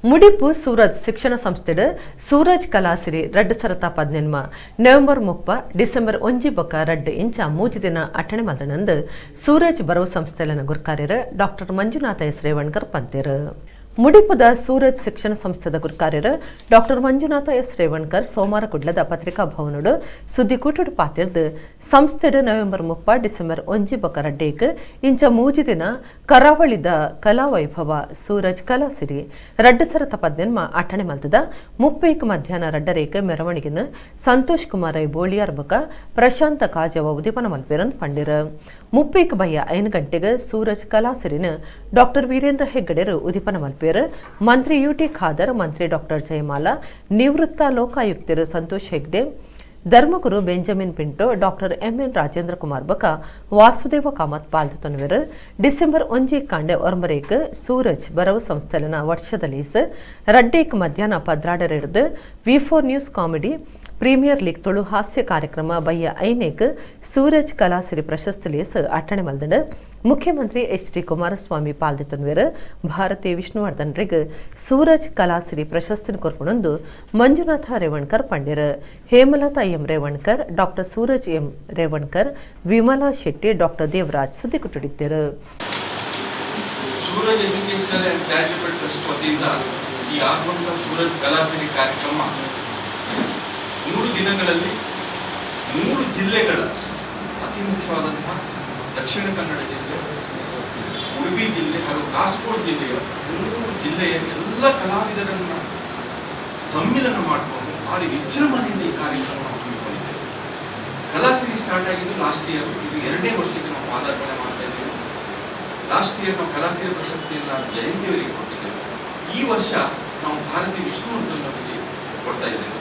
ಮುಡಿಪು ಸೂರಜ್ ಶಿಕ್ಷಣ ಸಂಸ್ಥೆಡ್ ಸೂರಜ್ ಕಲಾಸಿರಿ ರಡ್ಡ್ ಸರತ 18 November 30 December 1 ಬೊಕ ರಡ್ಡ್ ಇಂಚ ಮೂಜಿ ದಿನ ಅಟಣೆ ಮಲ್ತನಂದು ಸೂರಜ್ ಬರವು ಸಂಸ್ಥೆಲನ ಗುರ್ಕಾರ್ಯರು ಡಾಕ್ಟರ್ ಮಂಜುನಾಥ ಎಸ್ ರೇವಣ್ಕರ್ ಪಂತೇರು. ಮುಡಿಪುದ ಸೂರಜ್ ಶಿಕ್ಷಣ ಸಂಸ್ಥೆದ ಗುರ್ಕಾರ್ಯರು ಡಾಕ್ಟರ್ ಮಂಜುನಾಥ ಎಸ್ ರೇವಣ್ಕರ್ ಸೋಮವಾರ ಕುಡ್ಲದ ಪತ್ರಿಕಾ ಭವನಡು ಸುದ್ದಿಕೂಟಡು ಪಾತಿರ್ದು ಸಂಸ್ಥೆಡ್ ನವೆಂಬರ್ 30 ಡಿಸೆಂಬರ್ 1 ಬೊಕ ರಡ್ಡೇಕ್ ಇಂಚ ಮೂಜಿ ದಿನ ಕರಾವಳಿದ ಕಲಾವೈಭವ ಸೂರಜ್ ಕಲಾಸಿರಿ ರಡ್ಡ್ ಸರತ 18 ಅಟಣೆ ಮಲ್ತದ 30 ಮಧ್ಯಾಹ್ನ ರಡ್ಡರೇಕ್ ಮೆರವಣಿಗೆನ ಸಂತೋಷ್ ಕುಮಾರ್ ಬೋಳಿಯಾರ್ ಬೊಕ ಪ್ರಶಾಂತ ಕಾಜವ ಉದಿಪನ ಮಲ್ಪೇರಂದ್ ಪಂಡಿರು. 30 ಬಯ್ಯ 5 ಗಂಟೆಗೆ ಸೂರಜ್ ಕಲಾಸಿರಿನ ಡಾಕ್ಟರ್ ವೀರೇಂದ್ರ ಹೆಗ್ಗಡೆರು ಉದಿಪನ ಮಲ್ಪೇರು. ಮಂತ್ರಿ ಯುಟಿ ಖಾದರ್, ಮಂತ್ರಿ ಡಾಕ್ಟರ್ ಜಯಮಾಲಾ, ನಿವೃತ್ತ ಲೋಕಾಯುಕ್ತರು ಸಂತೋಷ್ ಹೆಗ್ಡೆ, ಧರ್ಮಗುರು ಬೆಂಜಮಿನ್ ಪಿಂಟೋ, ಡಾಕ್ಟರ್ ಎಂಎನ್ ರಾಜೇಂದ್ರ ಕುಮಾರ್ ಬಕ ವಾಸುದೇವ ಕಾಮತ್ ಪಾಲ್ತೊನವೆರು. ಡಿಸೆಂಬರ್ 1 ಕಾಂಡೆ ಒರ್ಮರೇಕ್ ಸೂರಜ್ ಬರವು ಸಂಸ್ಥೆಲನ ವರ್ಷದಲೀಸ್ ರಡ್ಡೇಕ್ ಮಧ್ಯಾಹ್ನ ಪದ್ರಾಡರೆಡ್ದು V4 news comedy premier league Tulu ಹಾಸ್ಯ ಕಾರ್ಯಕ್ರಮ ಬಯ್ಯ 5 ಸೂರಜ್ ಕಲಾಸಿರಿ ಪ್ರಶಸ್ತಿ ಲೇಸ್ ಅಟಣೆ ಮಲ್ದಡ್ ಮುಖ್ಯಮಂತ್ರಿ HD ಕುಮಾರಸ್ವಾಮಿ ಪಾಲ್ದಿತನ್ವೇರ್ ಭಾರತಿ ವಿಷ್ಣುವರ್ಧನ್ ರಿಗ್ ಸೂರಜ್ ಕಲಾಸಿರಿ ಪ್ರಶಸ್ತಿ ಕೊರ್ಪುಣಂದು ಮಂಜುನಾಥ ರೇವಣ್ಕರ್ ಪಂಡಿರು. Hemalatha M Revankar, doctor Suraj M Revankar, Vimala Shetty, doctor Devaraj ಸುದ್ದಿ ಕುಟುಡಿದ್ದರು. Suraj educational and charitable trust ವತಿಯಿಂದ ಈ ಆಗುವಂತ ಸೂರಜ್ ಕಲಾಸಿರಿ ಕಾರ್ಯಕ್ರಮ 3 ದಿನಗಳಲ್ಲಿ 3 ಜಿಲ್ಲೆಗಳ ಅತಿ ಮುಖ್ಯವಾದಂತಹ ದಕ್ಷಿಣ ಕನ್ನಡ ಜಿಲ್ಲೆ, ಉಡುಪಿ ಜಿಲ್ಲೆ ಹಾಗೂ ಕಾಸರಗೋಡು ಜಿಲ್ಲೆಯ 3 ಜಿಲ್ಲೆಯ ಎಲ್ಲ ಕಲಾವಿದರನ್ನು ಸಮ್ಮಿಲನ ಮಾಡಿಕೊಂಡು ಭಾರಿ ವಿಜೃಂಭಣೆಯಿಂದ ಈ ಕಾರ್ಯಕ್ರಮ ಹಮ್ಮಿಕೊಂಡಿದ್ದೇವೆ. ಕಲಾಸಿರಿ ಸ್ಟಾರ್ಟ್ ಆಗಿದ್ದು ಲಾಸ್ಟ್ ಇಯರ್, ಇದು 2ನೇ ವರ್ಷಕ್ಕೆ ನಾವು ಪಾದಾರ್ಪಣೆ ಮಾಡ್ತಾ ಇದ್ದೇವೆ. ಲಾಸ್ಟ್ ಇಯರ್ ನಾವು ಕಲಾಸಿರಿ ಪ್ರಶಸ್ತಿಯನ್ನು ಜಯಂತಿಯವರಿಗೆ ಕೊಟ್ಟಿದ್ದೇವೆ. ಈ ವರ್ಷ ನಾವು ಭಾರತಿ ವಿಷ್ಣುವರ್ಧನ್ ಅವರಿಗೆ ಕೊಡ್ತಾ ಇದ್ದೇವೆ.